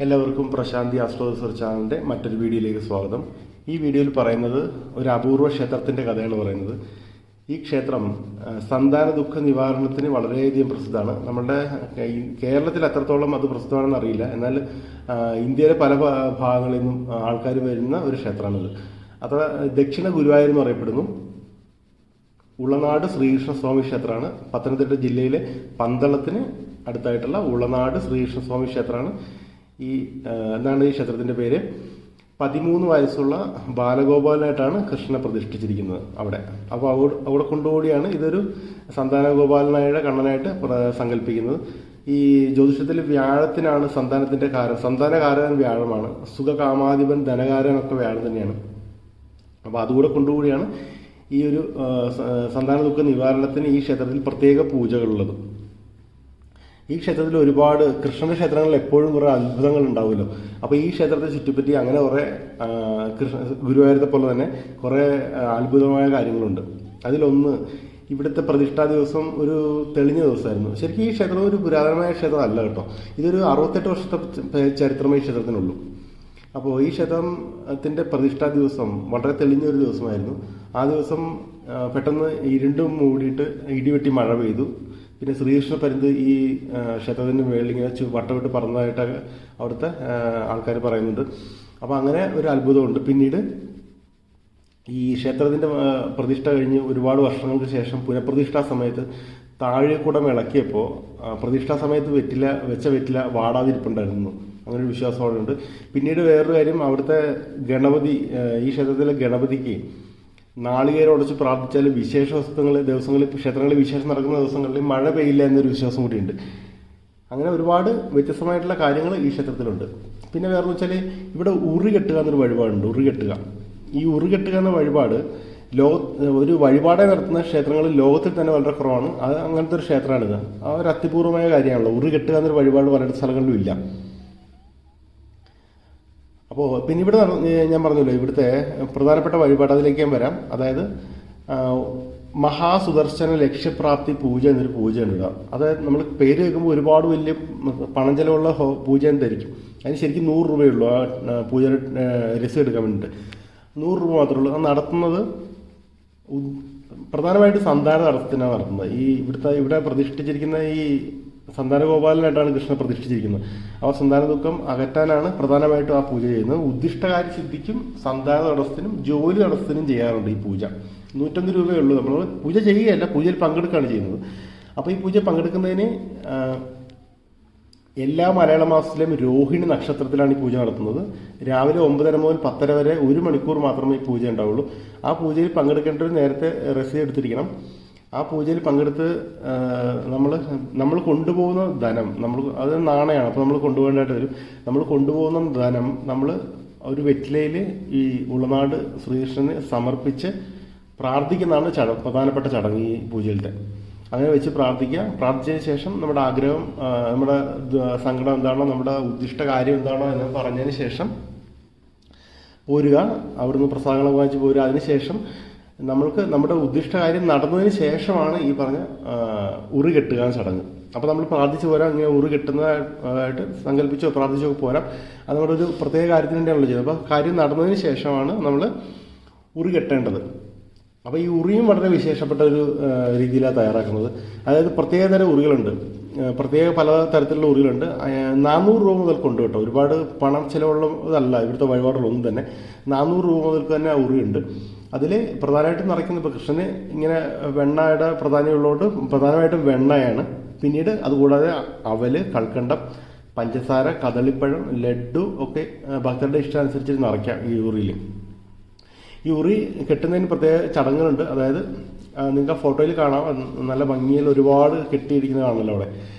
എല്ലാവർക്കും പ്രശാന്തി astro research ചാനലിൻ്റെ മറ്റൊരു വീഡിയോയിലേക്ക് സ്വാഗതം. ഈ വീഡിയോയിൽ പറയുന്നത് ഒരു അപൂർവ ക്ഷേത്രത്തിൻ്റെ കഥയാണ് പറയുന്നത്. ഈ ക്ഷേത്രം സന്താന ദുഃഖ നിവാരണത്തിന് വളരെയധികം പ്രസിദ്ധമാണ്. നമ്മുടെ കേരളത്തിൽ എത്രത്തോളം അത് പ്രസിദ്ധമാണെന്ന് അറിയില്ല, എന്നാൽ ഇന്ത്യയിലെ പല ഭാഗങ്ങളിൽ നിന്നും ആൾക്കാർ വരുന്ന ഒരു ക്ഷേത്രമാണിത്. അത് ദക്ഷിണ ഗുരുവായൂർ എന്ന് പറയപ്പെടുന്നു. ഉളനാട് ശ്രീകൃഷ്ണസ്വാമി ക്ഷേത്രമാണ്. പത്തനംതിട്ട ജില്ലയിലെ പന്തളത്തിന് അടുത്തായിട്ടുള്ള ഉളനാട് ശ്രീകൃഷ്ണസ്വാമി ക്ഷേത്രമാണ്. എന്താണ് ഈ ക്ഷേത്രത്തിൻ്റെ പേര്? 13 വയസ്സുള്ള ബാലഗോപാലനായിട്ടാണ് കൃഷ്ണനെ പ്രതിഷ്ഠിച്ചിരിക്കുന്നത് അവിടെ. അപ്പോൾ അവിടെ കൊണ്ടുകൂടിയാണ് ഇതൊരു സന്താനഗോപാലനായുടെ കണ്ണനായിട്ട് സങ്കല്പിക്കുന്നത്. ഈ ജ്യോതിഷത്തിൽ വ്യാഴത്തിനാണ് സന്താനത്തിൻ്റെ കാരകം. സന്താനകാരകൻ വ്യാഴമാണ്. സുഖകാമാധിപൻ ധനകാരനൊക്കെ വ്യാഴം തന്നെയാണ്. അപ്പോൾ അതുകൂടെ കൊണ്ടുകൂടിയാണ് ഈ ഒരു സന്താന ദുഃഖ നിവാരണത്തിന് ഈ ക്ഷേത്രത്തിൽ പ്രത്യേക പൂജകളുള്ളത്. ഈ ക്ഷേത്രത്തിൽ ഒരുപാട് കൃഷ്ണന്റെ ക്ഷേത്രങ്ങളിൽ എപ്പോഴും കുറേ അത്ഭുതങ്ങൾ ഉണ്ടാവുമല്ലോ. അപ്പോൾ ഈ ക്ഷേത്രത്തെ ചുറ്റിപ്പറ്റി അങ്ങനെ കുറേ ഗുരുവായൂരത്തെ പോലെ തന്നെ കുറേ അത്ഭുതമായ കാര്യങ്ങളുണ്ട്. അതിലൊന്ന്, ഇവിടുത്തെ പ്രതിഷ്ഠാ ദിവസം ഒരു തെളിഞ്ഞ ദിവസമായിരുന്നു. ശരിക്കും ഈ ക്ഷേത്രം ഒരു പുരാതനമായ ക്ഷേത്രം അല്ല കേട്ടോ. ഇതൊരു 68 വർഷത്തെ ചരിത്രമേ ഈ ക്ഷേത്രത്തിനുള്ളൂ. അപ്പോൾ ഈ ക്ഷേത്രത്തിൻ്റെ പ്രതിഷ്ഠാ ദിവസം വളരെ തെളിഞ്ഞൊരു ദിവസമായിരുന്നു. ആ ദിവസം പെട്ടെന്ന് ഇരുണ്ടും മൂടിയിട്ട് ഇടിവെട്ടി മഴ പെയ്തു. പിന്നെ ശ്രീകൃഷ്ണ പരുന്ത് ഈ ക്ഷേത്രത്തിൻ്റെ മുകളിൽ ഇങ്ങനെ വട്ടമിട്ട് പറന്നതായിട്ടൊക്കെ അവിടുത്തെ ആൾക്കാർ പറയുന്നുണ്ട്. അപ്പോൾ അങ്ങനെ ഒരു അത്ഭുതമുണ്ട്. പിന്നീട് ഈ ക്ഷേത്രത്തിൻ്റെ പ്രതിഷ്ഠ കഴിഞ്ഞ് ഒരുപാട് വർഷങ്ങൾക്ക് ശേഷം പുനഃപ്രതിഷ്ഠാ സമയത്ത് താഴെക്കൂടം ഇളക്കിയപ്പോൾ പ്രതിഷ്ഠാ സമയത്ത് വെച്ച വെറ്റില വാടാതിരിപ്പുണ്ടായിരുന്നു. അങ്ങനെ ഒരു വിശ്വാസം അവിടെ ഉണ്ട്. പിന്നീട് വേറൊരു കാര്യം, അവിടുത്തെ ഗണപതി, ഈ ക്ഷേത്രത്തിലെ ഗണപതിക്ക് നാളികേരം ഉടച്ച് പ്രാർത്ഥിച്ചാൽ വിശേഷ ദിവസങ്ങളിൽ ക്ഷേത്രങ്ങളിൽ വിശേഷം നടക്കുന്ന ദിവസങ്ങളിൽ മഴ പെയ്യില്ല എന്നൊരു വിശ്വാസം കൂടിയുണ്ട്. അങ്ങനെ ഒരുപാട് വ്യത്യസ്തമായിട്ടുള്ള കാര്യങ്ങൾ ഈ ക്ഷേത്രത്തിലുണ്ട്. പിന്നെ വേറെന്ന് വെച്ചാൽ ഇവിടെ ഉറി കെട്ടുക എന്നൊരു വഴിപാടുണ്ട്. ഉറി കെട്ടുക, ഈ ഉറി കെട്ടുക എന്ന വഴിപാട് ഒരു വഴിപാടായി നടത്തുന്ന ക്ഷേത്രങ്ങൾ ലോകത്തിൽ തന്നെ വളരെ കുറവാണ്. അത് അങ്ങനത്തെ ഒരു ക്ഷേത്രമാണിത്. ആ ഒരു അത്യപൂർവമായ കാര്യമാണല്ലോ. ഉറി കെട്ടുക എന്നൊരു വഴിപാട് പല സ്ഥലങ്ങളിലും ഇല്ല. അപ്പോൾ പിന്നെ ഇവിടെ ഞാൻ പറഞ്ഞല്ലോ, ഇവിടുത്തെ പ്രധാനപ്പെട്ട വഴിപാട്, അതിലേക്ക് ഞാൻ വരാം. അതായത് മഹാസുദർശന ലക്ഷ്യപ്രാപ്തി പൂജ എന്നൊരു പൂജയുണ്ട് ഇവിടെ. അതായത് നമ്മൾ പേര് കേൾക്കുമ്പോൾ ഒരുപാട് വലിയ പണം ചെലവുള്ള പൂജ എന്ന് ധരിക്കും. അതിന് ശരിക്കും 100 രൂപയുള്ളൂ ആ പൂജയുടെ രസീത് എടുക്കാൻ വേണ്ടിയിട്ട്. 100 രൂപ മാത്രമേ ഉള്ളൂ. അത് നടത്തുന്നത് പ്രധാനമായിട്ട് സന്താന തടസ്സത്തിനാണ് നടത്തുന്നത്. ഇവിടെ പ്രതിഷ്ഠിച്ചിരിക്കുന്ന ഈ സന്താനഗോപാലനായിട്ടാണ് കൃഷ്ണനെ പ്രതിഷ്ഠിച്ചിരിക്കുന്നത്. അപ്പോൾ സന്താന ദുഃഖം അകറ്റാനാണ് പ്രധാനമായിട്ടും ആ പൂജ ചെയ്യുന്നത്. ഉദ്ദിഷ്ടകാര്യ സിദ്ധിക്കും സന്താന തടസ്സത്തിനും ജോലി തടസ്സത്തിനും ചെയ്യാറുണ്ട് ഈ പൂജ. 101 രൂപയേ ഉള്ളൂ. നമ്മൾ പൂജ ചെയ്യുകയല്ല, പൂജയിൽ പങ്കെടുക്കുകയാണ് ചെയ്യുന്നത്. അപ്പോൾ ഈ പൂജ പങ്കെടുക്കുന്നതിന് എല്ലാ മലയാള മാസത്തിലെയും രോഹിണി നക്ഷത്രത്തിലാണ് ഈ പൂജ നടത്തുന്നത്. രാവിലെ 9:30 മുതൽ 10:30 വരെ 1 മണിക്കൂർ മാത്രമേ ഈ പൂജ ഉണ്ടാവുള്ളൂ. ആ പൂജയിൽ പങ്കെടുക്കേണ്ടവർ നേരത്തെ രസീത് എടുത്തിരിക്കണം. ആ പൂജയിൽ പങ്കെടുത്ത് നമ്മൾ കൊണ്ടുപോകുന്ന ധനം, അത് നാണയമാണ്. അപ്പോൾ നമ്മൾ കൊണ്ടുപോകേണ്ടതായിട്ട് വരും. നമ്മൾ കൊണ്ടുപോകുന്ന ധനം നമ്മൾ ഒരു വെറ്റിലയിൽ ഈ ഉളനാട് ശ്രീകൃഷ്ണന് സമർപ്പിച്ച് പ്രാർത്ഥിക്കുന്നതാണ് പ്രധാനപ്പെട്ട ചടങ്ങ് ഈ പൂജയിലത്തെ. അങ്ങനെ വെച്ച് പ്രാർത്ഥിച്ചതിന് ശേഷം നമ്മുടെ ആഗ്രഹം, നമ്മുടെ സങ്കടം എന്താണോ, നമ്മുടെ ഉദ്ദിഷ്ട കാര്യം എന്താണോ എന്ന് പറഞ്ഞതിന് ശേഷം പോരുക. അവിടുന്ന് പ്രസാദങ്ങൾ വാങ്ങിച്ച് പോരുക. അതിനുശേഷം നമ്മൾക്ക് നമ്മുടെ ഉദ്ദിഷ്ട കാര്യം നടന്നതിന് ശേഷമാണ് ഈ പറഞ്ഞ ഉറി കെട്ടുക ചടങ്ങ്. അപ്പോൾ നമ്മൾ പ്രാർത്ഥിച്ച് പോരാം. ഇങ്ങനെ ഉറി കെട്ടുന്നതായിട്ട് സങ്കല്പിച്ചോ പ്രാർത്ഥിച്ചോ പോരാം. അത് നമ്മുടെ ഒരു പ്രത്യേക കാര്യത്തിന് വേണ്ടിയാണല്ലോ ചെയ്യുന്നത്. അപ്പോൾ കാര്യം നടന്നതിന് ശേഷമാണ് നമ്മൾ ഉറി കെട്ടേണ്ടത്. അപ്പോൾ ഈ ഉറിയും വളരെ വിശേഷപ്പെട്ട ഒരു രീതിയിലാണ് തയ്യാറാക്കുന്നത്. അതായത് പ്രത്യേകതരം ഉറികളുണ്ട്, പല തരത്തിലുള്ള ഉറികളുണ്ട്. 400 രൂപ മുതൽ കൊണ്ട് കേട്ടോ. ഒരുപാട് പണം ചിലവുള്ളതല്ല ഇവിടുത്തെ വഴിപാടുകളൊന്നും തന്നെ. 400 രൂപ മുതൽക്ക് തന്നെ ആ ഉറിയുണ്ട്. അതിൽ പ്രധാനമായിട്ടും നിറയ്ക്കുന്നത്, ഇപ്പോൾ കൃഷ്ണന് ഇങ്ങനെ വെണ്ണയുടെ പ്രധാനമുള്ളതുകൊണ്ട് പ്രധാനമായിട്ടും വെണ്ണയാണ്. പിന്നീട് അതുകൂടാതെ അവല്, കൽക്കണ്ടം, പഞ്ചസാര, കദളിപ്പഴം, ലഡ്ഡു ഒക്കെ ഭക്തരുടെ ഇഷ്ടമനുസരിച്ച് നിറയ്ക്കാം ഈ ഉറിയിൽ. ഈ ഉറി കെട്ടുന്നതിന് പ്രത്യേക ചടങ്ങുകളുണ്ട്. അതായത് നിങ്ങൾക്ക് ആ ഫോട്ടോയിൽ കാണാം, നല്ല ഭംഗിയിൽ ഒരുപാട് കെട്ടിയിരിക്കുന്നത് കാണല്ലോ അവിടെ.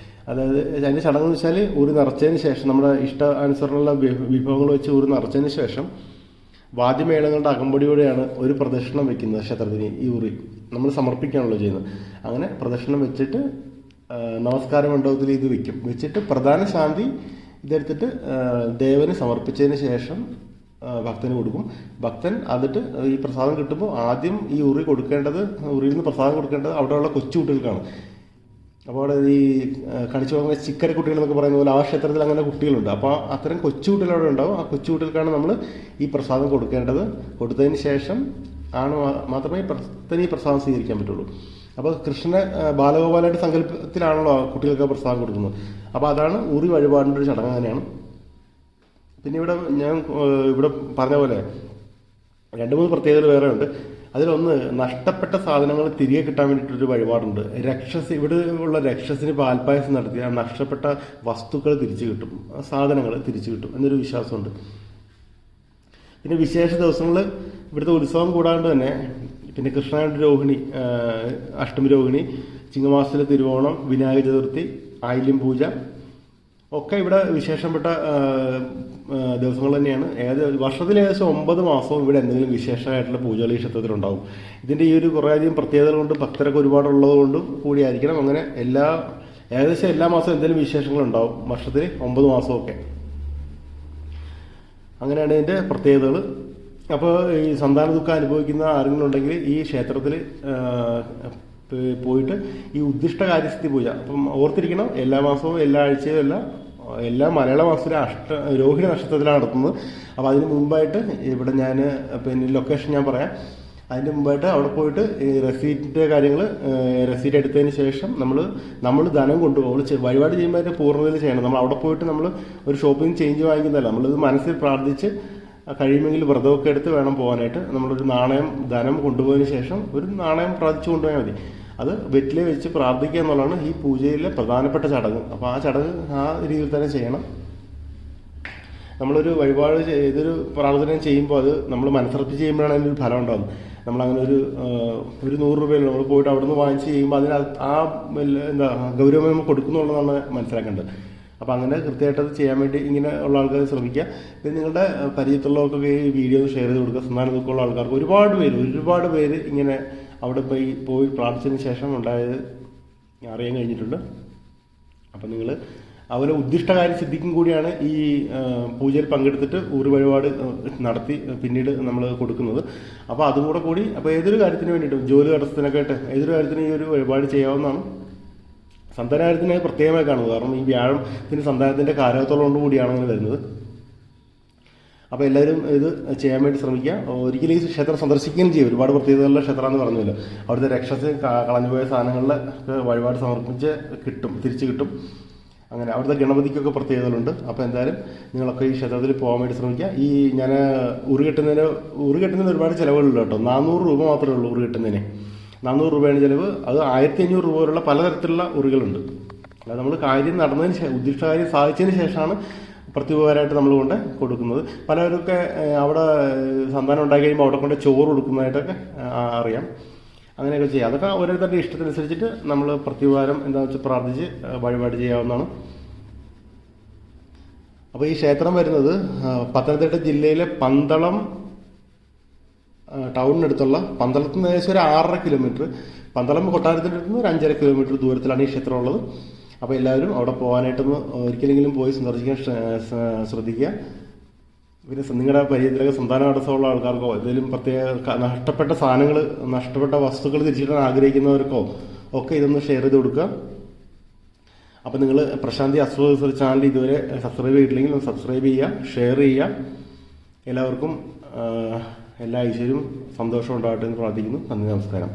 അതായത് അതിൻ്റെ ചടങ്ങെന്ന് വെച്ചാൽ ഉറി നിറച്ചതിന് ശേഷം നമ്മുടെ ഇഷ്ട അനുസരണമുള്ള വിഭവങ്ങൾ വെച്ച് ഉറി നിറച്ചതിന് ശേഷം വാദ്യമേളങ്ങളുടെ അകമ്പടിയോടെയാണ് ഒരു പ്രദക്ഷിണം വെക്കുന്നത് ക്ഷേത്രത്തിന്. ഈ ഉറി നമ്മൾ സമർപ്പിക്കുകയാണല്ലോ ചെയ്യുന്നത്. അങ്ങനെ പ്രദക്ഷിണം വെച്ചിട്ട് നമസ്കാര മണ്ഡപത്തിൽ ഇത് വെച്ചിട്ട് പ്രധാന ശാന്തി ഇതെടുത്തിട്ട് ദേവന് സമർപ്പിച്ചതിന് ശേഷം ഭക്തന് കൊടുക്കും. ഭക്തൻ അതിട്ട് ഈ പ്രസാദം കിട്ടുമ്പോൾ ആദ്യം ഈ ഉറിയിൽ നിന്ന് പ്രസാദം കൊടുക്കേണ്ടത് അവിടെയുള്ള കൊച്ചു കുട്ടികൾക്കാണ്. അപ്പോൾ അവിടെ ഈ കളിച്ചു പോകുന്ന ചിക്കര കുട്ടികൾ എന്നൊക്കെ പറയുന്ന പോലെ ആ ക്ഷേത്രത്തിൽ അങ്ങനെ കുട്ടികളുണ്ട്. അപ്പോൾ അത്തരം കൊച്ചുകുട്ടികൾ അവിടെ ഉണ്ടാവും. ആ കൊച്ചുകുട്ടികൾക്കാണ് നമ്മൾ ഈ പ്രസാദം കൊടുക്കേണ്ടത്. കൊടുത്തതിന് ശേഷം ആണ് മാത്രമേ ഭക്തന് ഈ പ്രസാദം സ്വീകരിക്കാൻ പറ്റുള്ളൂ. അപ്പോൾ കൃഷ്ണനെ ബാലഗോപാലായിട്ട് സങ്കല്പത്തിലാണല്ലോ കുട്ടികൾക്ക് പ്രസാദം കൊടുക്കുന്നത്. അപ്പോൾ അതാണ് ഉറി വഴിപാടിൻ്റെ ഒരു ചടങ്ങ് തന്നെയാണ്. പിന്നെ ഞാൻ പറഞ്ഞ പോലെ 2-3 പ്രത്യേകതകൾ വേറെ ഉണ്ട്. അതിലൊന്ന്, നഷ്ടപ്പെട്ട സാധനങ്ങൾ തിരികെ കിട്ടാൻ വേണ്ടിയിട്ടൊരു വഴിപാടുണ്ട്. ഇവിടെ ഉള്ള രക്ഷസിന് പാൽപ്പായസം നടത്തി ആ നഷ്ടപ്പെട്ട വസ്തുക്കൾ തിരിച്ചു കിട്ടും, സാധനങ്ങൾ തിരിച്ചു കിട്ടും എന്നൊരു വിശ്വാസമുണ്ട്. പിന്നെ വിശേഷ ദിവസങ്ങളിൽ ഇവിടുത്തെ ഉത്സവം കൂടാണ്ട് തന്നെ പിന്നെ കൃഷ്ണായണ്ട രോഹിണി, അഷ്ടമി രോഹിണി, ചിങ്ങമാസത്തിലെ തിരുവോണം, വിനായക ചതുർത്ഥി, ആയില്യം പൂജ ഒക്കെ ഇവിടെ വിശേഷപ്പെട്ട ദിവസങ്ങൾ തന്നെയാണ്. വർഷത്തിൽ ഏകദേശം 9 മാസവും ഇവിടെ എന്തെങ്കിലും വിശേഷമായിട്ടുള്ള പൂജകൾ ഈ ക്ഷേത്രത്തിലുണ്ടാവും. ഇതിൻ്റെ ഈ ഒരു കുറേയധികം പ്രത്യേകതകൾ കൊണ്ട് ഭക്തരൊക്കെ ഒരുപാടുള്ളത് കൊണ്ടും കൂടിയായിരിക്കണം അങ്ങനെ ഏകദേശം എല്ലാ മാസവും എന്തെങ്കിലും വിശേഷങ്ങളുണ്ടാവും, വർഷത്തിൽ 9 മാസമൊക്കെ. അങ്ങനെയാണ് ഇതിൻ്റെ പ്രത്യേകതകൾ. അപ്പോൾ ഈ സന്താന ദുഃഖം അനുഭവിക്കുന്ന ആരെങ്കിലും ഉണ്ടെങ്കിൽ ഈ ക്ഷേത്രത്തിൽ പോയിട്ട് ഈ ഉദ്ദിഷ്ട കാര്യസിദ്ധി പൂജ, അപ്പം ഓർത്തിരിക്കണം, എല്ലാ മാസവും എല്ലാ ആഴ്ചയും എല്ലാ മലയാള മാസത്തിലെ രോഹിണി നക്ഷത്രത്തിലാണ് നടത്തുന്നത്. അപ്പോൾ അതിന് മുമ്പായിട്ട് ഇവിടെ ഞാൻ പിന്നെ ലൊക്കേഷൻ ഞാൻ പറയാം. അതിന് മുമ്പായിട്ട് അവിടെ പോയിട്ട് ഈ റെസീറ്റിൻ്റെ കാര്യങ്ങൾ റെസീറ്റ് എടുത്തതിന് ശേഷം നമ്മൾ ധനം കൊണ്ടുപോകും. വഴിപാട് ചെയ്യുമ്പോൾ അതിൻ്റെ പൂർണ്ണതയിൽ ചെയ്യണം. നമ്മൾ അവിടെ പോയിട്ട് നമ്മൾ ഒരു ഷോപ്പിൽ ചേഞ്ച് വാങ്ങിക്കുന്നതല്ല, നമ്മളിത് മനസ്സിൽ പ്രാർത്ഥിച്ച് കഴിയുമെങ്കിൽ വ്രതമൊക്കെ എടുത്ത് വേണം പോകാനായിട്ട്. നമ്മളൊരു ധനം കൊണ്ടുപോയതിന് ശേഷം ഒരു നാണയം പ്രാർത്ഥിച്ചു കൊണ്ടുപോയാൽ മതി. അത് വെറ്റില വെച്ച് പ്രാർത്ഥിക്കുക എന്നുള്ളതാണ് ഈ പൂജയിലെ പ്രധാനപ്പെട്ട ചടങ്ങ്. അപ്പോൾ ആ ചടങ്ങ് ആ രീതിയിൽ തന്നെ ചെയ്യണം. നമ്മളൊരു വഴിപാട് ഇതൊരു പ്രാർത്ഥന ചെയ്യുമ്പോൾ അത് നമ്മൾ മനസ്സർപ്പിച്ച് ചെയ്യുമ്പോഴാണ് അതിനൊരു ഫലം ഉണ്ടാകുന്നത്. നമ്മളങ്ങനെ ഒരു 100 രൂപയിൽ നമ്മൾ പോയിട്ട് അവിടെ നിന്ന് വാങ്ങിച്ച് ചെയ്യുമ്പോൾ അതിന് ഗൗരവം നമ്മൾ കൊടുക്കുന്നുള്ളതാണ് മനസ്സിലാക്കേണ്ടത്. അപ്പോൾ അങ്ങനെ കൃത്യമായിട്ട് അത് ചെയ്യാൻ വേണ്ടി ഇങ്ങനെ ഉള്ള ആൾക്കാർ ശ്രമിക്കുക. പിന്നെ നിങ്ങളുടെ പരിചയത്തുള്ളവർക്കൊക്കെ ഈ വീഡിയോ ഷെയർ ചെയ്ത് കൊടുക്കുക. സന്താന ദുഃഖമുള്ള ആൾക്കാർക്ക് ഒരുപാട് പേര് ഇങ്ങനെ അവിടെ പോയി പ്രാർത്ഥിച്ചതിന് ശേഷം ഉണ്ടായത് അറിയാൻ കഴിഞ്ഞിട്ടുണ്ട്. അപ്പം നിങ്ങൾ അതുപോലെ ഉദ്ദിഷ്ടകാര്യ സിദ്ധിക്കും കൂടിയാണ് ഈ പൂജയിൽ പങ്കെടുത്തിട്ട് ഊറി വഴിപാട് നടത്തി പിന്നീട് നമ്മൾ കൊടുക്കുന്നത്. അപ്പോൾ അതും കൂടി അപ്പോൾ ഏതൊരു കാര്യത്തിന് വേണ്ടിയിട്ടും ജോലി തടസ്സത്തിനൊക്കെ ആയിട്ട് ഏതൊരു കാര്യത്തിനും ഈ ഒരു വഴിപാട് ചെയ്യാവുന്നതാണ്. സന്താനകാര്യത്തിന് പ്രത്യേകമായി കാണുന്നത്, കാരണം ഈ വ്യാഴത്തിന് സന്താനത്തിൻ്റെ കാരകത്തോളം കൂടിയാണ് അങ്ങനെ വരുന്നത്. അപ്പോൾ എല്ലാവരും ഇത് ചെയ്യാൻ വേണ്ടി ശ്രമിക്കുക. ഒരിക്കലും ഈ ക്ഷേത്രം സന്ദർശിക്കുകയും ചെയ്യും. ഒരുപാട് പ്രത്യേകതകളുള്ള ക്ഷേത്രമാണെന്ന് പറഞ്ഞല്ലോ. അവിടുത്തെ രക്ഷസ് കളഞ്ഞുപോയ സാധനങ്ങളിൽ വഴിപാട് സമർപ്പിച്ച് തിരിച്ചു കിട്ടും. അങ്ങനെ അവിടുത്തെ ഗണപതിക്കൊക്കെ പ്രത്യേകതകളുണ്ട്. അപ്പോൾ എന്തായാലും നിങ്ങളൊക്കെ ഈ ക്ഷേത്രത്തിൽ പോകാൻ വേണ്ടി ശ്രമിക്കുക. ഞാൻ ഉറി കെട്ടുന്നതിന് ഒരുപാട് ചിലവുകളുണ്ട് കേട്ടോ. 400 രൂപ മാത്രമേ ഉള്ളൂ ഉറി കെട്ടുന്നതിന്. 400 രൂപയാണ് ചിലവ്. അത് 1500 രൂപ വരെയുള്ള പലതരത്തിലുള്ള ഉറികളുണ്ട്. അല്ലാതെ നമ്മൾ കാര്യം ഉദ്ദിഷ്ട കാര്യം സാധിച്ചതിന് ശേഷമാണ് പ്രത്യുപകാരമായിട്ട് നമ്മൾ കൊണ്ട് കൊടുക്കുന്നത്. പലരൊക്കെ അവിടെ സന്താനം ഉണ്ടാക്കി കഴിയുമ്പോൾ അവിടെ കൊണ്ട് ചോറ് കൊടുക്കുന്നതായിട്ടൊക്കെ അറിയാം. അങ്ങനെയൊക്കെ ചെയ്യാം. അതൊക്കെ ഓരോരുത്തരുടെ ഇഷ്ടത്തിനനുസരിച്ചിട്ട് നമ്മൾ പ്രത്യുപകാരം എന്താണെന്ന് വെച്ചാൽ പ്രാർത്ഥിച്ച് വഴിപാട് ചെയ്യാവുന്നതാണ്. അപ്പോൾ ഈ ക്ഷേത്രം വരുന്നത് പത്തനംതിട്ട ജില്ലയിലെ പന്തളം ടൗണിനടുത്തുള്ള പന്തളത്തിൽ നിന്ന് ഏകദേശം ഒരു 6.5 കിലോമീറ്റർ, പന്തളം കൊട്ടാരത്തിൻ്റെ അടുത്ത് നിന്ന് ഒരു 5.5 കിലോമീറ്റർ ദൂരത്തിലാണ് ഈ ക്ഷേത്രം ഉള്ളത്. അപ്പോൾ എല്ലാവരും അവിടെ പോകാനായിട്ടൊന്ന് ഒരിക്കലെങ്കിലും പോയി സന്ദർശിക്കാൻ ശ്രദ്ധിക്കുക. പിന്നെ നിങ്ങളുടെ പരിചയത്തിലൊക്കെ സന്താന തടസ്സമുള്ള ആൾക്കാർക്കോ എന്തെങ്കിലും പ്രത്യേക നഷ്ടപ്പെട്ട വസ്തുക്കൾ തിരിച്ചിടാൻ ആഗ്രഹിക്കുന്നവർക്കോ ഒക്കെ ഇതൊന്ന് ഷെയർ ചെയ്ത് കൊടുക്കുക. അപ്പോൾ നിങ്ങൾ പ്രശാന്തി അസ്ട്രോ റിസർച്ച് ചാനൽ ഇതുവരെ സബ്സ്ക്രൈബ് ചെയ്തിട്ടില്ലെങ്കിൽ ഒന്ന് സബ്സ്ക്രൈബ് ചെയ്യുക, ഷെയർ ചെയ്യുക. എല്ലാവർക്കും എല്ലാ ഐശ്വര്യവും സന്തോഷവും ഉണ്ടാകട്ടെ എന്ന് പ്രാർത്ഥിക്കുന്നു. നന്ദി, നമസ്കാരം.